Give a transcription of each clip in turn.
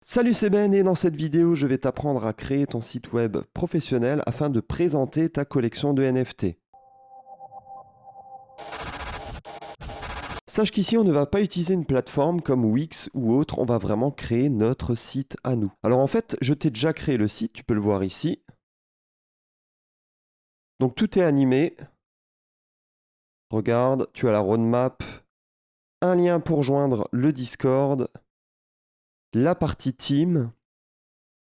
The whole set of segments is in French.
Salut, c'est Ben et dans cette vidéo, je vais t'apprendre à créer ton site web professionnel afin de présenter ta collection de NFT. Sache qu'ici, on ne va pas utiliser une plateforme comme Wix ou autre, on va vraiment créer notre site à nous. Alors en fait, je t'ai déjà créé le site, tu peux le voir ici. Donc tout est animé. Regarde, tu as la roadmap, un lien pour joindre le Discord, la partie team.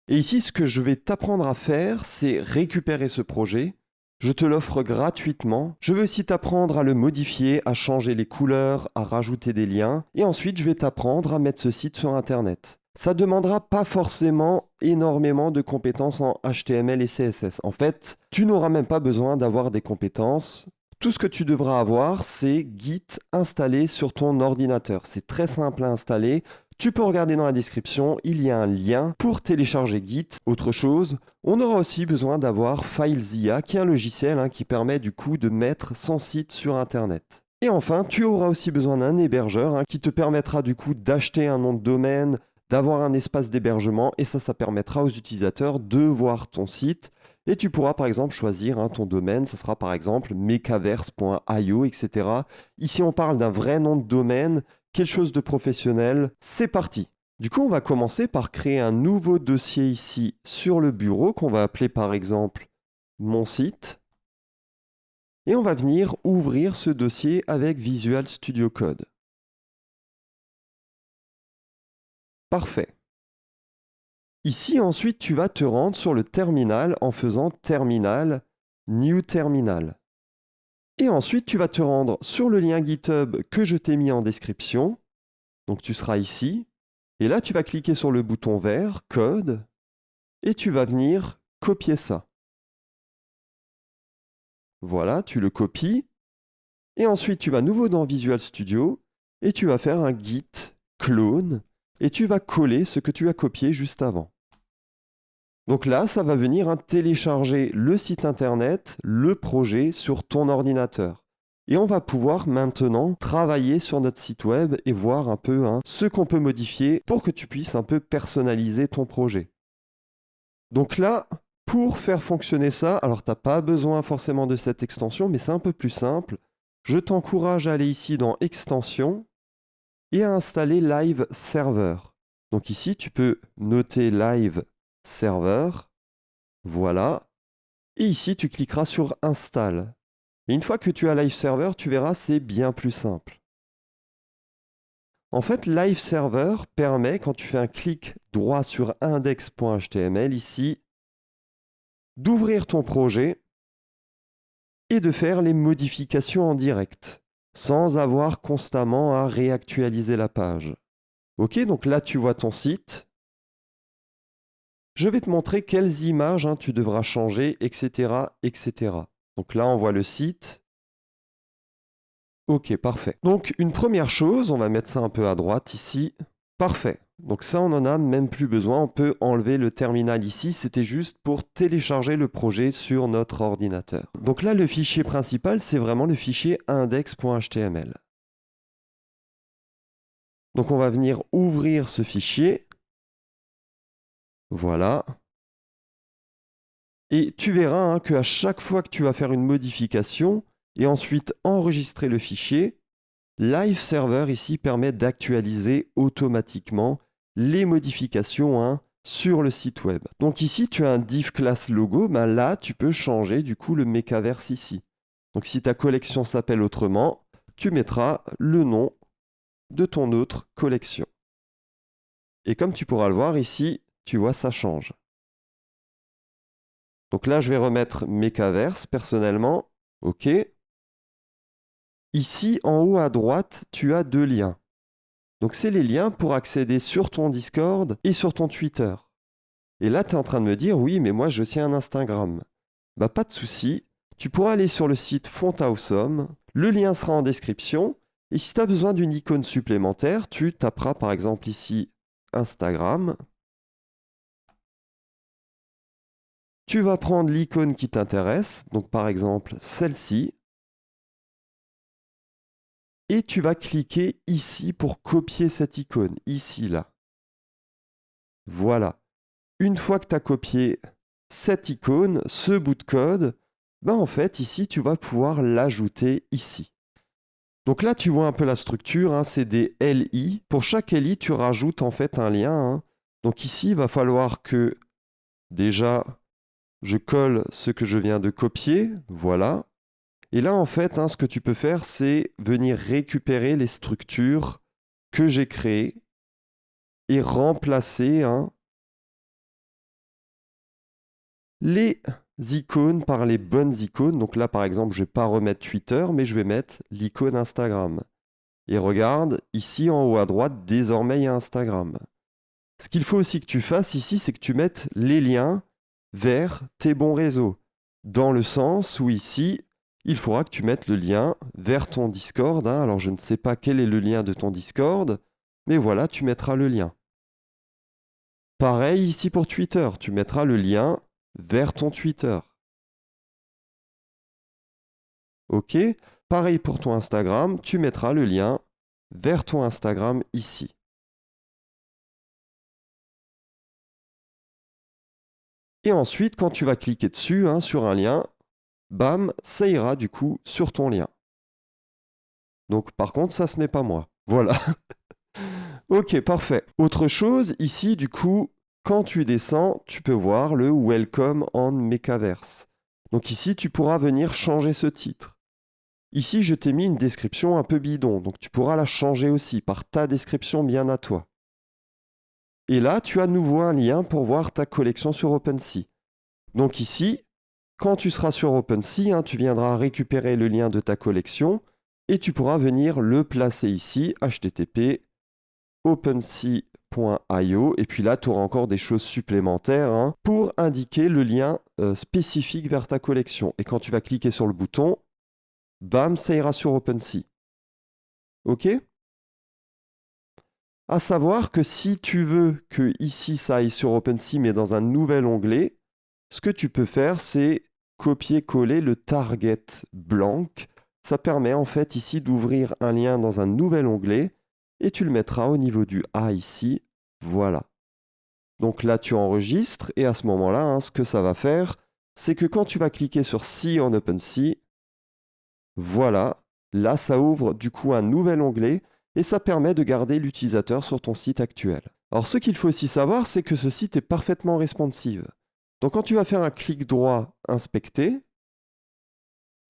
Et ici, ce que je vais t'apprendre à faire, c'est récupérer ce projet. Je te l'offre gratuitement. Je vais aussi t'apprendre à le modifier, à changer les couleurs, à rajouter des liens. Et ensuite, je vais t'apprendre à mettre ce site sur Internet. Ça ne demandera pas forcément énormément de compétences en HTML et CSS. En fait, tu n'auras même pas besoin d'avoir des compétences. Tout ce que tu devras avoir, c'est Git installé sur ton ordinateur. C'est très simple à installer. Tu peux regarder dans la description, il y a un lien pour télécharger Git. Autre chose, on aura aussi besoin d'avoir FileZilla, qui est un logiciel qui permet du coup de mettre son site sur Internet. Et enfin, tu auras aussi besoin d'un hébergeur qui te permettra du coup d'acheter un nom de domaine, d'avoir un espace d'hébergement, et ça permettra aux utilisateurs de voir ton site. Et tu pourras par exemple choisir ton domaine, ça sera par exemple mecaverse.io, etc. Ici, on parle d'un vrai nom de domaine, quelque chose de professionnel. C'est parti! Du coup, on va commencer par créer un nouveau dossier ici sur le bureau qu'on va appeler par exemple mon site. Et on va venir ouvrir ce dossier avec Visual Studio Code. Parfait. Ici, ensuite, tu vas te rendre sur le terminal en faisant terminal, new terminal. Et ensuite, tu vas te rendre sur le lien GitHub que je t'ai mis en description. Donc, tu seras ici. Et là, tu vas cliquer sur le bouton vert, code, et tu vas venir copier ça. Voilà, tu le copies. Et ensuite, tu vas nouveau dans Visual Studio et tu vas faire un git clone et tu vas coller ce que tu as copié juste avant. Donc là, ça va venir télécharger le site internet, le projet sur ton ordinateur. Et on va pouvoir maintenant travailler sur notre site web et voir un peu ce qu'on peut modifier pour que tu puisses un peu personnaliser ton projet. Donc là, pour faire fonctionner ça, alors tu n'as pas besoin forcément de cette extension, mais c'est un peu plus simple. Je t'encourage à aller ici dans Extensions et à installer Live Server. Donc ici, tu peux noter Live Server. Voilà. Et ici, tu cliqueras sur Install. Et une fois que tu as Live Server, tu verras, c'est bien plus simple. En fait, Live Server permet, quand tu fais un clic droit sur index.html ici, d'ouvrir ton projet et de faire les modifications en direct, sans avoir constamment à réactualiser la page. Ok, donc là tu vois ton site. Je vais te montrer quelles images tu devras changer, etc., etc. Donc là on voit le site. Ok, parfait. Donc une première chose, on va mettre ça un peu à droite ici. Parfait. Donc ça, on n'en a même plus besoin. On peut enlever le terminal ici. C'était juste pour télécharger le projet sur notre ordinateur. Donc là, le fichier principal, c'est vraiment le fichier index.html. Donc on va venir ouvrir ce fichier. Voilà. Et tu verras qu'à chaque fois que tu vas faire une modification et ensuite enregistrer le fichier, Live Server ici permet d'actualiser automatiquement les modifications sur le site web. Donc ici, tu as un div class logo, là, tu peux changer du coup le Mecaverse ici. Donc si ta collection s'appelle autrement, tu mettras le nom de ton autre collection. Et comme tu pourras le voir ici, tu vois, ça change. Donc là, je vais remettre Mecaverse personnellement. OK. Ici, en haut à droite, tu as deux liens. Donc c'est les liens pour accéder sur ton Discord et sur ton Twitter. Et là, tu es en train de me dire, oui, mais moi, je tiens un Instagram. Pas de souci. Tu pourras aller sur le site Fontawesome. Le lien sera en description. Et si tu as besoin d'une icône supplémentaire, tu taperas par exemple ici Instagram. Tu vas prendre l'icône qui t'intéresse, donc par exemple celle-ci. Et tu vas cliquer ici pour copier cette icône, ici, là. Voilà. Une fois que tu as copié cette icône, ce bout de code, ben en fait, ici, tu vas pouvoir l'ajouter ici. Donc là, tu vois un peu la structure, hein, c'est des LI. Pour chaque LI, tu rajoutes en fait un lien. Hein. Donc ici, il va falloir que déjà, je colle ce que je viens de copier. Voilà. Et là, en fait, hein, ce que tu peux faire, c'est venir récupérer les structures que j'ai créées et remplacer hein, les icônes par les bonnes icônes. Donc là, par exemple, je ne vais pas remettre Twitter, mais je vais mettre l'icône Instagram. Et regarde, ici en haut à droite, désormais, il y a Instagram. Ce qu'il faut aussi que tu fasses ici, c'est que tu mettes les liens vers tes bons réseaux. Dans le sens où ici, il faudra que tu mettes le lien vers ton Discord. Hein. Alors, je ne sais pas quel est le lien de ton Discord, mais voilà, tu mettras le lien. Pareil ici pour Twitter, tu mettras le lien vers ton Twitter. OK? Pareil pour ton Instagram, tu mettras le lien vers ton Instagram ici. Et ensuite, quand tu vas cliquer dessus, hein, sur un lien, bam, ça ira du coup sur ton lien. Donc par contre, ça, ce n'est pas moi. Voilà. Ok, parfait. Autre chose, ici, du coup, quand tu descends, tu peux voir le Welcome on Mekaverse. Donc ici, tu pourras venir changer ce titre. Ici, je t'ai mis une description un peu bidon, donc tu pourras la changer aussi par ta description bien à toi. Et là, tu as à nouveau un lien pour voir ta collection sur OpenSea. Donc ici, quand tu seras sur OpenSea, hein, tu viendras récupérer le lien de ta collection et tu pourras venir le placer ici, http OpenSea.io. Et puis là, tu auras encore des choses supplémentaires hein, pour indiquer le lien spécifique vers ta collection. Et quand tu vas cliquer sur le bouton, bam, ça ira sur OpenSea. OK? À savoir que si tu veux que ici ça aille sur OpenSea mais dans un nouvel onglet, ce que tu peux faire c'est copier-coller le target blanc. Ça permet en fait ici d'ouvrir un lien dans un nouvel onglet et tu le mettras au niveau du A ici. Voilà. Donc là tu enregistres et à ce moment-là, hein, ce que ça va faire, c'est que quand tu vas cliquer sur See on OpenSea, voilà, là ça ouvre du coup un nouvel onglet et ça permet de garder l'utilisateur sur ton site actuel. Alors ce qu'il faut aussi savoir, c'est que ce site est parfaitement responsive. Donc quand tu vas faire un clic droit inspecter,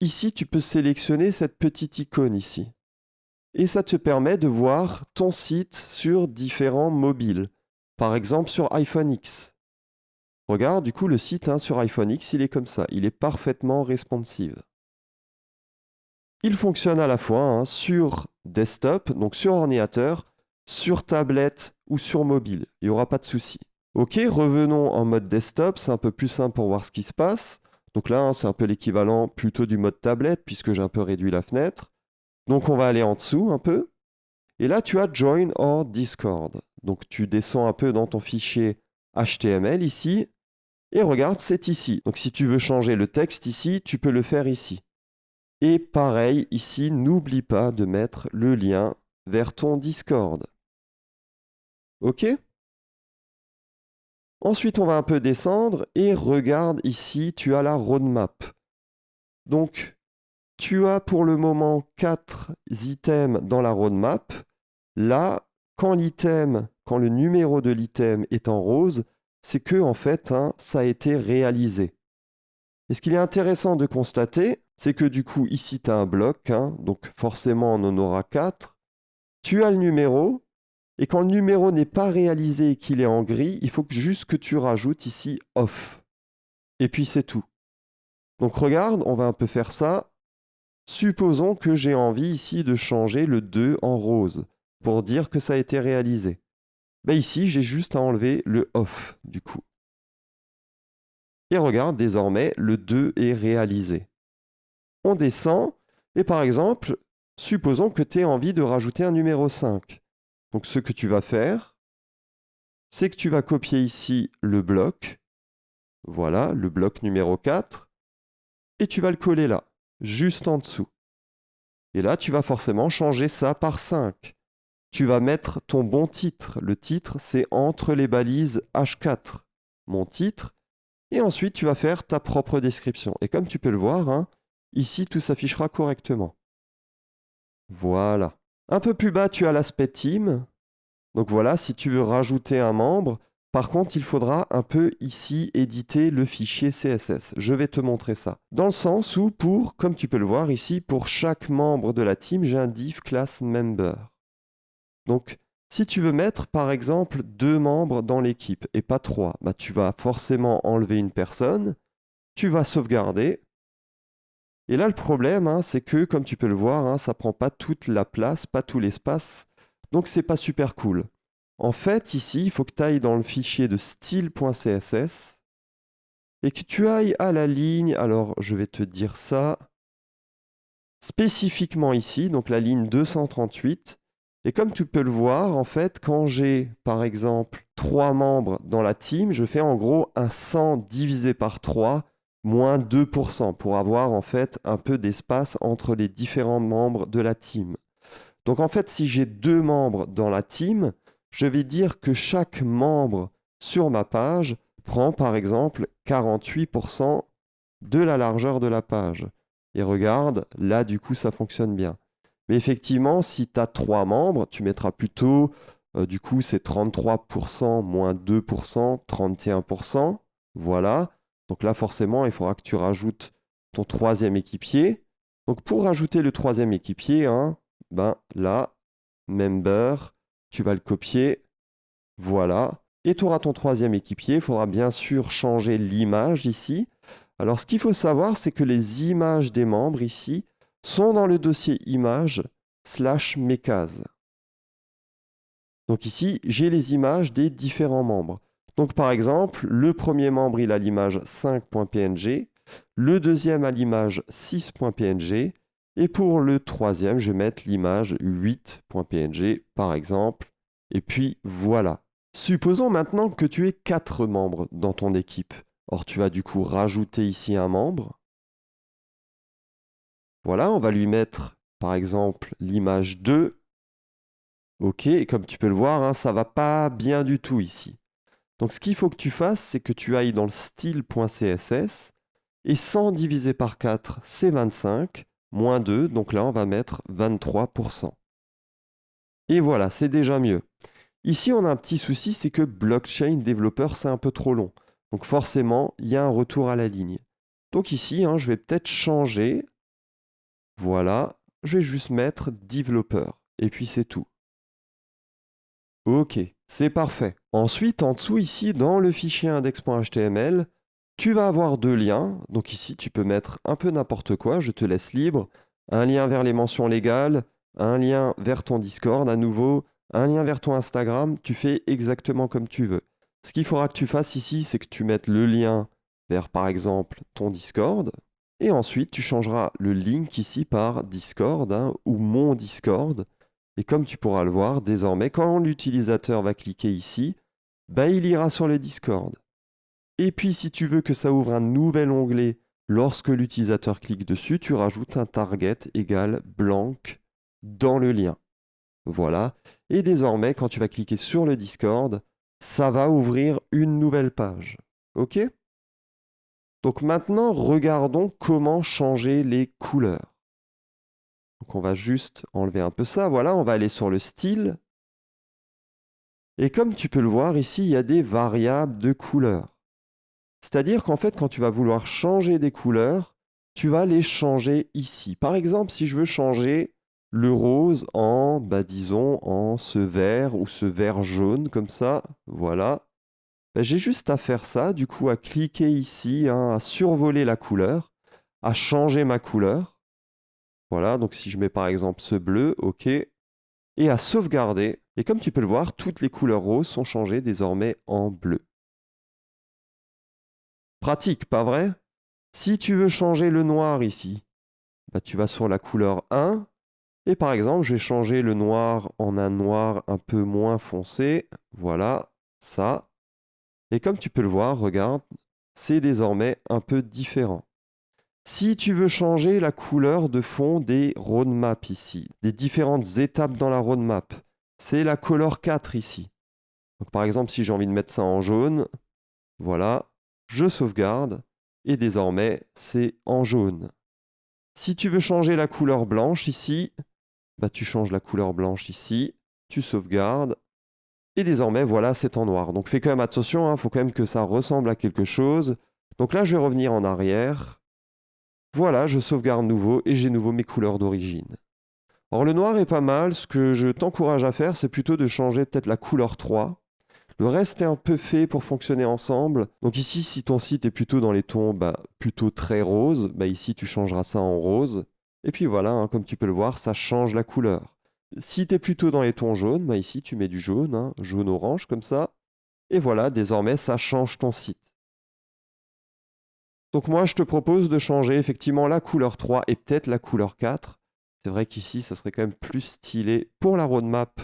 ici tu peux sélectionner cette petite icône ici. Et ça te permet de voir ton site sur différents mobiles. Par exemple sur iPhone X. Regarde, du coup le site hein, sur iPhone X, il est comme ça. Il est parfaitement responsive. Il fonctionne à la fois hein, sur desktop, donc sur ordinateur, sur tablette ou sur mobile. Il n'y aura pas de souci. Ok, revenons en mode desktop, c'est un peu plus simple pour voir ce qui se passe. Donc là, hein, c'est un peu l'équivalent plutôt du mode tablette puisque j'ai un peu réduit la fenêtre. Donc on va aller en dessous un peu. Et là, tu as Join or Discord. Donc tu descends un peu dans ton fichier HTML ici. Et regarde, c'est ici. Donc si tu veux changer le texte ici, tu peux le faire ici. Et pareil, ici, n'oublie pas de mettre le lien vers ton Discord. OK? Ensuite, on va un peu descendre et regarde ici, tu as la roadmap. Donc, tu as pour le moment 4 items dans la roadmap. Là, quand le numéro de l'item est en rose, c'est que en fait, hein, ça a été réalisé. Et ce qu'il est intéressant de constater, c'est que du coup, ici, tu as un bloc, hein, donc forcément, on en aura 4. Tu as le numéro, et quand le numéro n'est pas réalisé et qu'il est en gris, il faut juste que tu rajoutes ici off. Et puis c'est tout. Donc regarde, on va un peu faire ça. Supposons que j'ai envie ici de changer le 2 en rose pour dire que ça a été réalisé. Ben ici, j'ai juste à enlever le off du coup. Et regarde, désormais, le 2 est réalisé. On descend, et par exemple, supposons que tu aies envie de rajouter un numéro 5. Donc ce que tu vas faire, c'est que tu vas copier ici le bloc, voilà, le bloc numéro 4, et tu vas le coller là, juste en dessous. Et là, tu vas forcément changer ça par 5. tu vas mettre ton bon titre. Le titre, c'est entre les balises H4, mon titre. Et ensuite, tu vas faire ta propre description. Et comme tu peux le voir, hein, ici, tout s'affichera correctement. Voilà. Un peu plus bas, tu as l'aspect team. Donc voilà, si tu veux rajouter un membre, par contre, il faudra un peu ici éditer le fichier CSS. Je vais te montrer ça. Dans le sens où, comme tu peux le voir ici, pour chaque membre de la team, j'ai un div class member. Donc, si tu veux mettre, par exemple, 2 membres dans l'équipe et pas 3, bah, tu vas forcément enlever une personne, tu vas sauvegarder. Et là, le problème, hein, c'est que, comme tu peux le voir, hein, ça ne prend pas toute la place, pas tout l'espace. Donc, c'est pas super cool. En fait, ici, il faut que tu ailles dans le fichier de style.css et que tu ailles à la ligne. Alors, je vais te dire ça spécifiquement ici, donc la ligne 238. Et comme tu peux le voir, en fait, quand j'ai, par exemple, 3 membres dans la team, je fais en gros un 100 divisé par 3 moins 2% pour avoir, en fait, un peu d'espace entre les différents membres de la team. Donc, en fait, si j'ai 2 membres dans la team, je vais dire que chaque membre sur ma page prend, par exemple, 48% de la largeur de la page. Et regarde, là, du coup, ça fonctionne bien. Mais effectivement, si tu as 3 membres, tu mettras plutôt, du coup, c'est 33% moins 2%, 31%. Voilà. Donc là, forcément, il faudra que tu rajoutes ton 3e équipier. Donc pour rajouter le 3e équipier, hein, ben là, member, tu vas le copier. Voilà. Et tu auras ton 3e équipier. Il faudra bien sûr changer l'image ici. Alors, ce qu'il faut savoir, c'est que les images des membres ici sont dans le dossier images / mécase. Donc ici, j'ai les images des différents membres. Donc par exemple, le premier membre, il a l'image 5.png, le deuxième a l'image 6.png, et pour le troisième, je vais mettre l'image 8.png par exemple. Et puis voilà. Supposons maintenant que tu aies 4 membres dans ton équipe. Or, tu vas du coup rajouter ici un membre. Voilà, on va lui mettre par exemple l'image 2. OK, et comme tu peux le voir, hein, ça ne va pas bien du tout ici. Donc ce qu'il faut que tu fasses, c'est que tu ailles dans le style.css et 100 divisé par 4, c'est 25, moins 2, donc là on va mettre 23%. Et voilà, c'est déjà mieux. Ici, on a un petit souci, c'est que Blockchain Developer, c'est un peu trop long. Donc forcément, il y a un retour à la ligne. Donc ici, hein, je vais peut-être changer. Voilà, je vais juste mettre Developer. Et puis c'est tout. OK, c'est parfait. Ensuite, en dessous, ici, dans le fichier index.html, tu vas avoir 2 liens. Donc ici, tu peux mettre un peu n'importe quoi, je te laisse libre. Un lien vers les mentions légales, un lien vers ton Discord à nouveau, un lien vers ton Instagram, tu fais exactement comme tu veux. Ce qu'il faudra que tu fasses ici, c'est que tu mettes le lien vers, par exemple, ton Discord. Et ensuite, tu changeras le link ici par Discord, hein, ou mon Discord. Et comme tu pourras le voir, désormais, quand l'utilisateur va cliquer ici, bah, il ira sur le Discord. Et puis, si tu veux que ça ouvre un nouvel onglet lorsque l'utilisateur clique dessus, tu rajoutes un target égale blanc dans le lien. Voilà. Et désormais, quand tu vas cliquer sur le Discord, ça va ouvrir une nouvelle page. OK ? Donc maintenant, regardons comment changer les couleurs. Donc on va juste enlever un peu ça. Voilà, on va aller sur le style. Et comme tu peux le voir, ici, il y a des variables de couleurs. C'est-à-dire qu'en fait, quand tu vas vouloir changer des couleurs, tu vas les changer ici. Par exemple, si je veux changer le rose en, bah, disons, en ce vert ou ce vert jaune, comme ça, voilà. Bah, j'ai juste à faire ça, du coup, à cliquer ici, hein, à survoler la couleur, à changer ma couleur. Voilà, donc si je mets par exemple ce bleu, OK, et à sauvegarder. Et comme tu peux le voir, toutes les couleurs roses sont changées désormais en bleu. Pratique, pas vrai? Si tu veux changer le noir ici, bah, tu vas sur la couleur 1. Et par exemple, je vais changer le noir en un noir un peu moins foncé. Voilà, ça. Et comme tu peux le voir, regarde, c'est désormais un peu différent. Si tu veux changer la couleur de fond des roadmaps ici, des différentes étapes dans la roadmap, c'est la couleur 4 ici. Donc par exemple, si j'ai envie de mettre ça en jaune, voilà, je sauvegarde et désormais c'est en jaune. Si tu veux changer la couleur blanche ici, bah, tu changes la couleur blanche ici, tu sauvegardes et désormais voilà, c'est en noir. Donc fais quand même attention, il faut quand même que ça ressemble à quelque chose. Donc là, je vais revenir en arrière. Voilà, je sauvegarde nouveau et j'ai nouveau mes couleurs d'origine. Alors le noir est pas mal, ce que je t'encourage à faire, c'est plutôt de changer peut-être la couleur 3. Le reste est un peu fait pour fonctionner ensemble. Donc ici, si ton site est plutôt dans les tons plutôt très roses, ici tu changeras ça en rose. Et puis voilà, comme tu peux le voir, ça change la couleur. Si tu es plutôt dans les tons jaunes, ici tu mets du jaune, jaune-orange comme ça. Et voilà, désormais ça change ton site. Donc moi, je te propose de changer effectivement la couleur 3 et peut-être la couleur 4. C'est vrai qu'ici, ça serait quand même plus stylé pour la roadmap.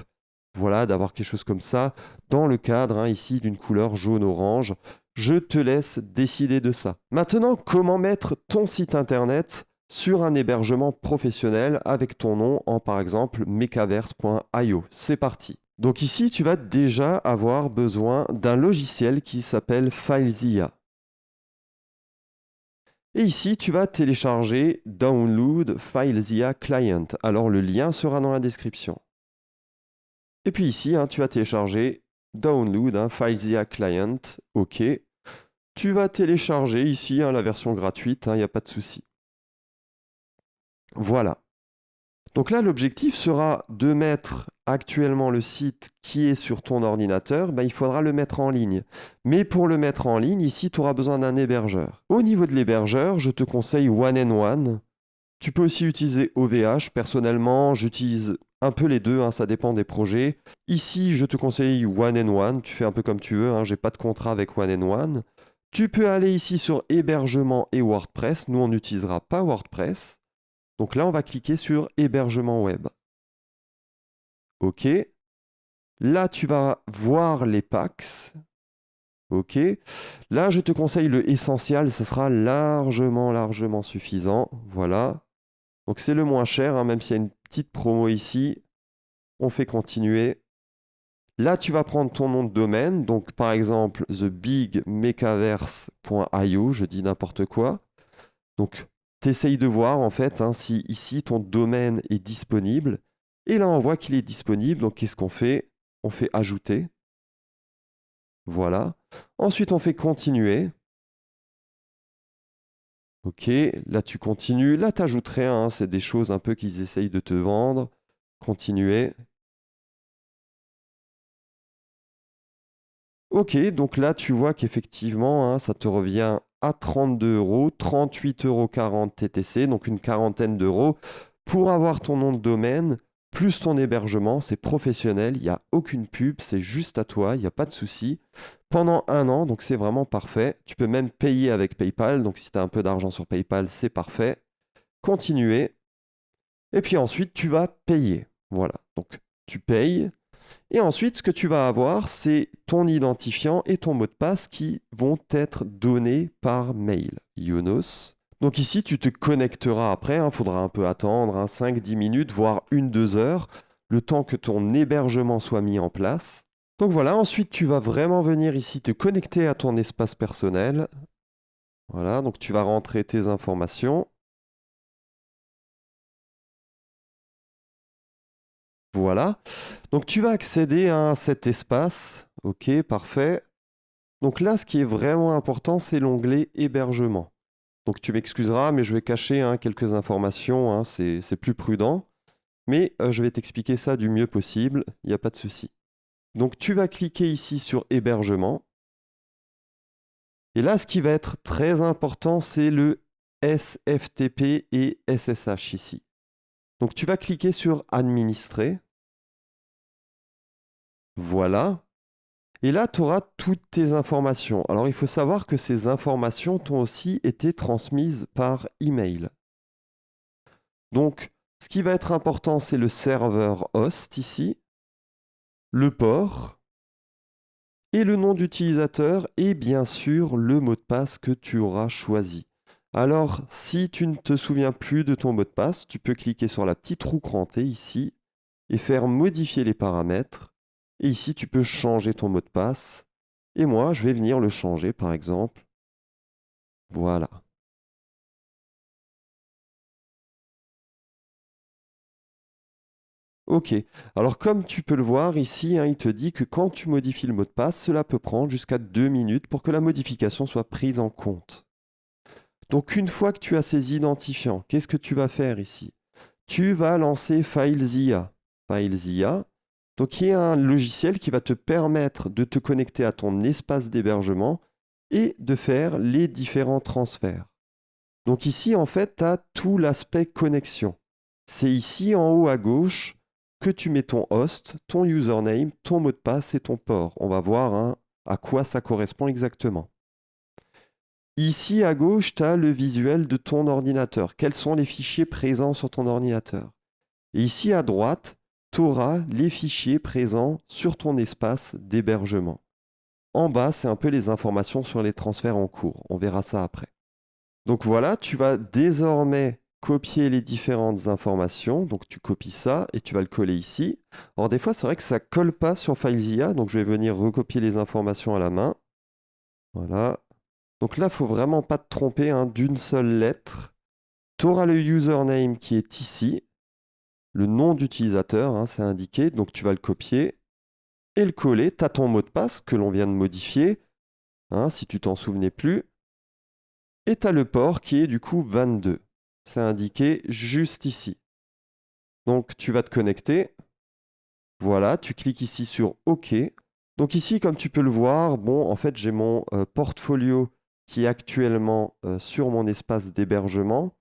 Voilà, d'avoir quelque chose comme ça dans le cadre ici d'une couleur jaune-orange. Je te laisse décider de ça. Maintenant, comment mettre ton site internet sur un hébergement professionnel avec ton nom en par exemple mecaverse.io. C'est parti. Donc ici, tu vas déjà avoir besoin d'un logiciel qui s'appelle FileZilla. Et ici, tu vas télécharger Download FileZilla Client. Alors, le lien sera dans la description. Et puis ici, tu vas télécharger Download FileZilla Client. OK. Tu vas télécharger ici la version gratuite, il n'y a pas de souci. Voilà. Donc là, l'objectif sera de mettre actuellement le site qui est sur ton ordinateur. Il faudra le mettre en ligne. Mais pour le mettre en ligne, ici, tu auras besoin d'un hébergeur. Au niveau de l'hébergeur, je te conseille One and One. Tu peux aussi utiliser OVH. Personnellement, j'utilise un peu les deux, ça dépend des projets. Ici, je te conseille One and One. Tu fais un peu comme tu veux, je n'ai pas de contrat avec One and One. Tu peux aller ici sur hébergement et WordPress. Nous, on n'utilisera pas WordPress. Donc là, on va cliquer sur hébergement web. OK. Là, tu vas voir les packs. OK. Là, je te conseille le essentiel. Ce sera largement suffisant. Voilà. Donc c'est le moins cher, même s'il y a une petite promo ici. On fait continuer. Là, tu vas prendre ton nom de domaine. Donc par exemple, thebigmechaverse.io. Je dis n'importe quoi. Donc t'essayes de voir en fait si ici ton domaine est disponible. Et là, on voit qu'il est disponible. Donc qu'est-ce qu'on fait? On fait ajouter. Voilà. Ensuite, on fait continuer. OK. Là, tu continues. Là, tu ajouterais. C'est des choses un peu qu'ils essayent de te vendre. Continuer. OK. Donc là, tu vois qu'effectivement, ça te revient à 32 €, 38,40 € TTC, donc une quarantaine d'euros pour avoir ton nom de domaine, plus ton hébergement. C'est professionnel, il n'y a aucune pub, c'est juste à toi, il n'y a pas de souci. Pendant 1 an, donc c'est vraiment parfait. Tu peux même payer avec PayPal, donc si tu as un peu d'argent sur PayPal, c'est parfait. Continuer. Et puis ensuite, tu vas payer. Voilà, donc tu payes. Et ensuite, ce que tu vas avoir, c'est ton identifiant et ton mot de passe qui vont être donnés par mail. Yonos. Donc ici, tu te connecteras après. Il faudra un peu attendre, 5-10 minutes, voire 1-2 heures, le temps que ton hébergement soit mis en place. Donc voilà, ensuite, tu vas vraiment venir ici te connecter à ton espace personnel. Voilà, donc tu vas rentrer tes informations. Voilà. Donc tu vas accéder à cet espace. OK, parfait. Donc là, ce qui est vraiment important, c'est l'onglet hébergement. Donc tu m'excuseras, mais je vais cacher quelques informations, c'est plus prudent. Mais je vais t'expliquer ça du mieux possible, il n'y a pas de souci. Donc tu vas cliquer ici sur hébergement. Et là, ce qui va être très important, c'est le SFTP et SSH ici. Donc tu vas cliquer sur administrer. Voilà. Et là, tu auras toutes tes informations. Alors, il faut savoir que ces informations t'ont aussi été transmises par email. Donc, ce qui va être important, c'est le serveur host ici, le port et le nom d'utilisateur et bien sûr le mot de passe que tu auras choisi. Alors, si tu ne te souviens plus de ton mot de passe, tu peux cliquer sur la petite roue crantée ici et faire modifier les paramètres. Et ici, tu peux changer ton mot de passe. Et moi, je vais venir le changer, par exemple. Voilà. OK. Alors, comme tu peux le voir ici, hein, il te dit que quand tu modifies le mot de passe, cela peut prendre jusqu'à 2 minutes pour que la modification soit prise en compte. Donc, une fois que tu as ces identifiants, qu'est-ce que tu vas faire ici? Tu vas lancer FileZilla. FileZilla, donc qui est un logiciel qui va te permettre de te connecter à ton espace d'hébergement et de faire les différents transferts. Donc ici, en fait, tu as tout l'aspect connexion. C'est ici, en haut à gauche, que tu mets ton host, ton username, ton mot de passe et ton port. On va voir hein, à quoi ça correspond exactement. Ici à gauche, tu as le visuel de ton ordinateur. Quels sont les fichiers présents sur ton ordinateur? Et ici à droite, tu auras les fichiers présents sur ton espace d'hébergement. En bas, c'est un peu les informations sur les transferts en cours. On verra ça après. Donc voilà, tu vas désormais copier les différentes informations. Donc tu copies ça et tu vas le coller ici. Alors des fois, c'est vrai que ça ne colle pas sur FileZilla, donc je vais venir recopier les informations à la main. Voilà. Donc là, il ne faut vraiment pas te tromper hein, d'une seule lettre. Tu auras le username qui est ici. Le nom d'utilisateur, hein, c'est indiqué. Donc tu vas le copier et le coller. Tu as ton mot de passe que l'on vient de modifier, hein, si tu t'en souvenais plus. Et tu as le port qui est du coup 22. C'est indiqué juste ici. Donc tu vas te connecter. Voilà, tu cliques ici sur OK. Donc ici, comme tu peux le voir, bon, en fait, j'ai mon portfolio qui est actuellement sur mon espace d'hébergement.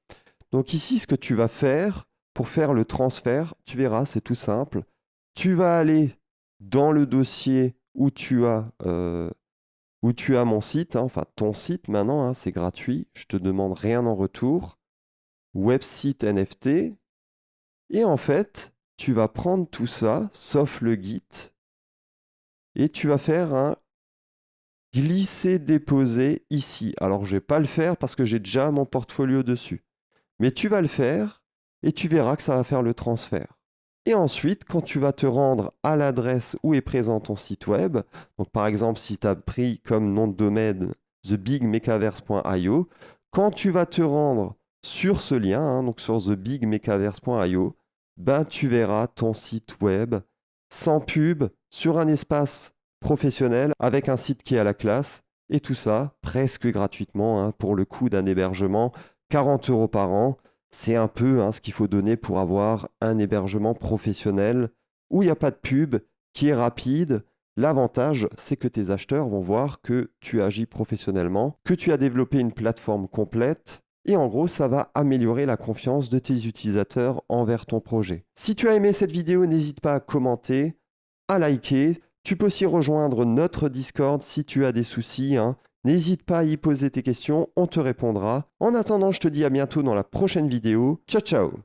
Donc ici, ce que tu vas faire pour faire le transfert, tu verras, c'est tout simple. Tu vas aller dans le dossier où tu as mon site, hein, enfin ton site maintenant, hein, c'est gratuit, je te demande rien en retour. Website NFT. Et en fait, tu vas prendre tout ça, sauf le Git, et tu vas faire un glisser-déposer ici. Alors, je ne vais pas le faire parce que j'ai déjà mon portfolio dessus. Mais tu vas le faire et tu verras que ça va faire le transfert. Et ensuite, quand tu vas te rendre à l'adresse où est présent ton site web, donc par exemple, si tu as pris comme nom de domaine thebigmechaverse.io, quand tu vas te rendre sur ce lien, hein, donc sur thebigmechaverse.io, ben, tu verras ton site web sans pub sur un espace professionnel avec un site qui est à la classe et tout ça presque gratuitement hein, pour le coût d'un hébergement, 40 € par an. C'est un peu hein, ce qu'il faut donner pour avoir un hébergement professionnel où il n'y a pas de pub, qui est rapide. L'avantage, c'est que tes acheteurs vont voir que tu agis professionnellement, que tu as développé une plateforme complète. Et en gros, ça va améliorer la confiance de tes utilisateurs envers ton projet. Si tu as aimé cette vidéo, n'hésite pas à commenter, à liker. Tu peux aussi rejoindre notre Discord si tu as des soucis. Hein. N'hésite pas à y poser tes questions, on te répondra. En attendant, je te dis à bientôt dans la prochaine vidéo. Ciao, ciao!